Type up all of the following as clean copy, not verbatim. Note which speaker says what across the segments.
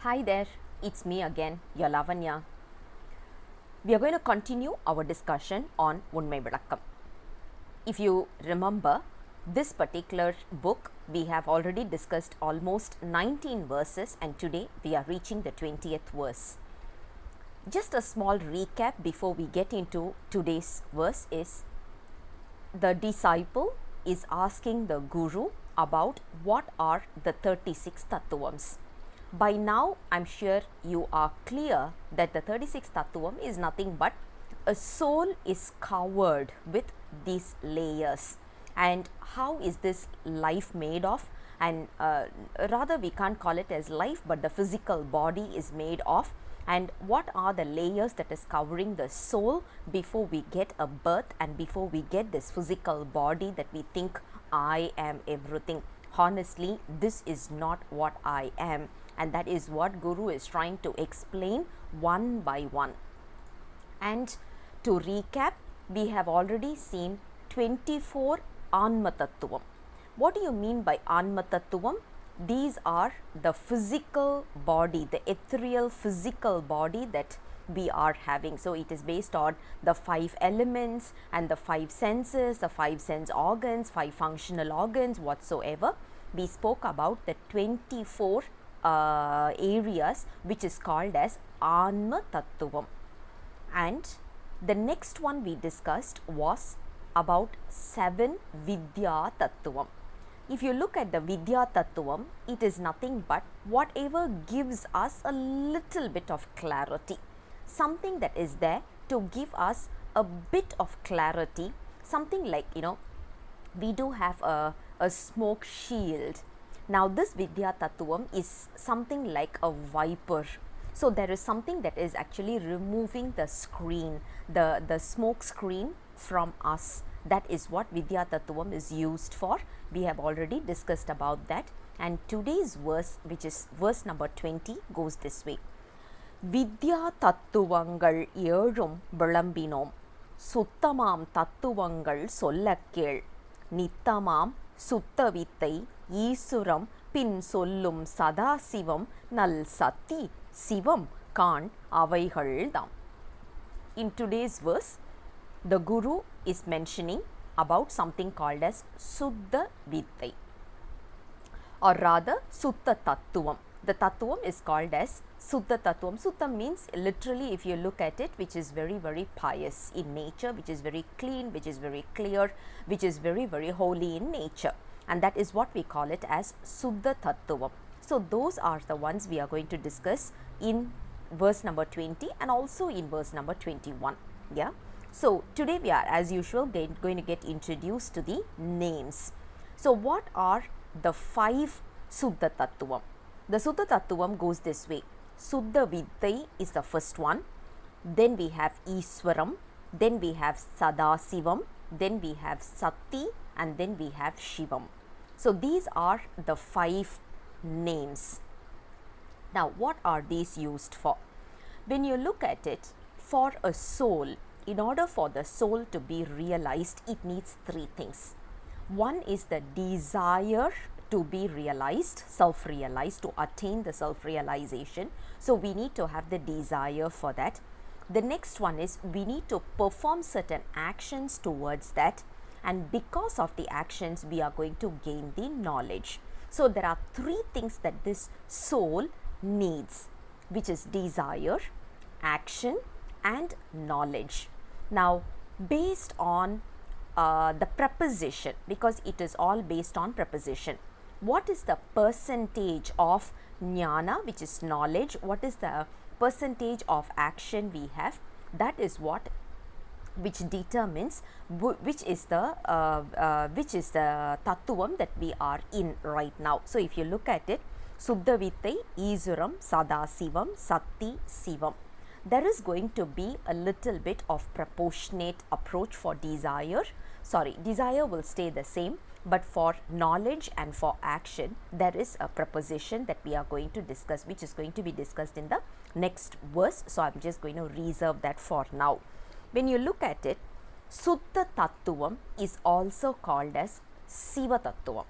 Speaker 1: Hi there, it's me again, your Lavanya. We are going to continue our discussion on Unmai, vilakkam. If you remember, this particular book we have already discussed almost 19 verses, and today we are reaching the 20th verse. Just a small recap before we get into today's verse is the disciple is asking the guru about what are the 36 tattvams. By now, I'm sure you are clear that the 36th tattvam is nothing but a soul is covered with these layers. And how is this life made of? And rather, we can't call it as life, but the physical body is made of. And what are the layers that is covering the soul before we get a birth and before we get this physical body that we think I am everything. Honestly, this is not what I am. And that is what Guru is trying to explain one by one. And to recap, we have already seen 24 Anma Tattvam. What do you mean by Anma Tattvam? These are the physical body, the ethereal physical body that we are having. So it is based on the 5 elements and the 5 senses, the 5 sense organs, 5 functional organs whatsoever. We spoke about the 24 areas which is called as Anma Tattvam. And the next one we discussed was about 7 Vidhya Tattvam. If you look at the Vidhya Tattvam, it is nothing but whatever gives us a little bit of clarity, something that is there to give us a bit of clarity, something like, we do have a smoke shield. Now this Vidhya Tattvam is something like a viper. So there is something that is actually removing the screen, the smoke screen from us. That is what Vidhya Tattvam is used for. We have already discussed about that. And today's verse, which is verse number 20, goes this way. Vidhya thathuvangal ஏழும் விளம்பினோம் சுத்தமாம் தத்துவங்கள் சொல்லக்கேள் நித்தமாம் சுத்த வித்தை ஈசுரம் பின் சொல்லும் சதாசிவம் நல் சத்தி சிவம் காண் அவைகள்தாம். In today's verse, the Guru is mentioning about something called as Suddha Vittai, or rather Sutta Tattvam. The Tattvam is called as Sutta Tattvam. Sutta means literally, if you look at it, which is very, very pious in nature, which is very clean, which is very clear, which is very, very holy in nature. And that is what we call it as Suddha Tattvam. So those are the ones we are going to discuss in verse number 20 and also in verse number 21. Yeah. So today we are, as usual, going to get introduced to the names. So what are the 5 Suddha Tattvam? The Suddha Tattvam goes this way. Suddha Vittai is the first one. Then we have Iswaram. Then we have Sadasivam. Then we have Sati. And then we have Shivam. So these are the 5 names. Now what are these used for? When you look at it, for a soul, in order for the soul to be realized, it needs 3 things. One is the desire to be realized, self-realized, to attain the self-realization. So we need to have the desire for that. The next one is we need to perform certain actions towards that, and because of the actions we are going to gain the knowledge. So there are 3 things that this soul needs, which is desire, action and knowledge. Now based on the preposition, because it is all based on preposition, what is the percentage of jnana, which is knowledge, what is the percentage of action we have, that is what which determines which is the tattvam that we are in right now. So if you look at it, Suddha Vittai, Isuram, Sadasivam, Sati, Sivam. There is going to be a little bit of proportionate approach for desire. Desire will stay the same, but for knowledge and for action, there is a preposition that we are going to discuss, which is going to be discussed in the next verse. So I'm just going to reserve that for now. When you look at it, Suddha Tattvam is also called as Siva Tattvam.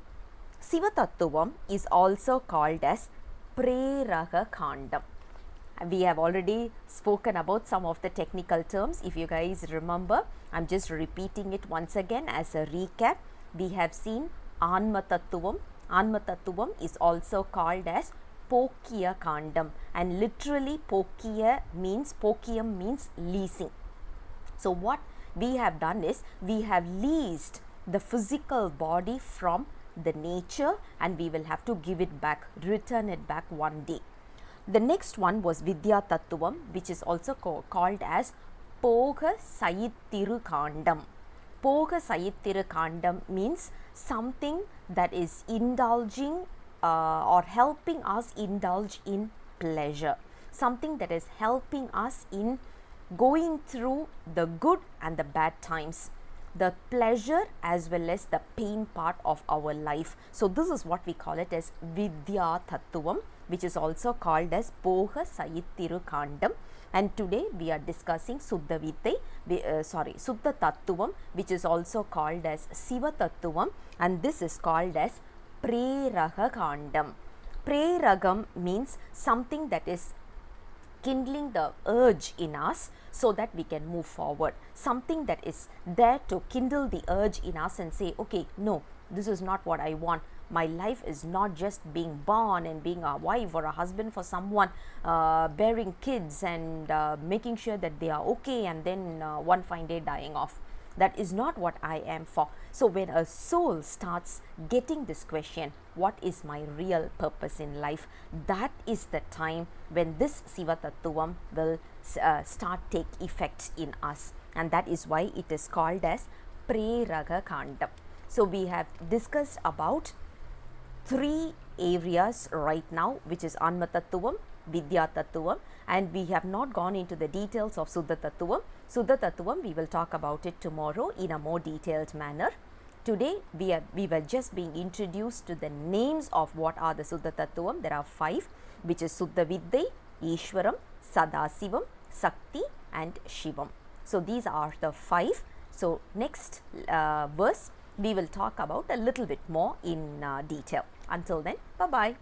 Speaker 1: Siva Tattvam is also called as Preraga Kandam. We have already spoken about some of the technical terms. If you guys remember, I'm just repeating it once again as a recap. We have seen Anma Tatthuvam. Anma Tatthuvam is also called as Pokiya Kandam, and literally Pokiyam means leasing. So what we have done is we have leased the physical body from the nature, and we will have to give it back, return it back one day. The next one was Vidhya Tatthuvam, which is also called as Poga Sayittiru Kandam. Poga Sayittiru Kandam means something that is indulging or helping us indulge in pleasure, something that is helping us in going through the good and the bad times, the pleasure as well as the pain part of our life. So this is what we call it as Vidhya Tatthuvam, which is also called as Poga Sayittiru Kandam. And today we are discussing Suddha Tatthuvam, which is also called as Siva Tatthuvam, and this is called as Preraga Kandam. Preragam means something that is kindling the urge in us so that we can move forward, something that is there to kindle the urge in us and say, okay, no, this is not what I want. My life is not just being born and being a wife or a husband for someone, bearing kids and making sure that they are okay, and then one fine day dying off. That is not what I am for. So when a soul starts getting this question, what is my real purpose in life, that is the time when this Siva Tatthuvam will start take effect in us, and that is why it is called as Preraga Kandam. So we have discussed about 3 areas right now, which is Anma Tatthuvam, Vidhya Tatthuvam, and we have not gone into the details of Suddha Tatthuvam. Suddha Tatthuvam, we will talk about it tomorrow in a more detailed manner. Today we were just being introduced to the names of what are the Suddha Tatthuvam. There are 5, which is Suddha Vidya, Ishwaram, Sadasivam, Sakti and Shivam. So these are the 5. So next verse we will talk about a little bit more in detail. Until then, bye-bye.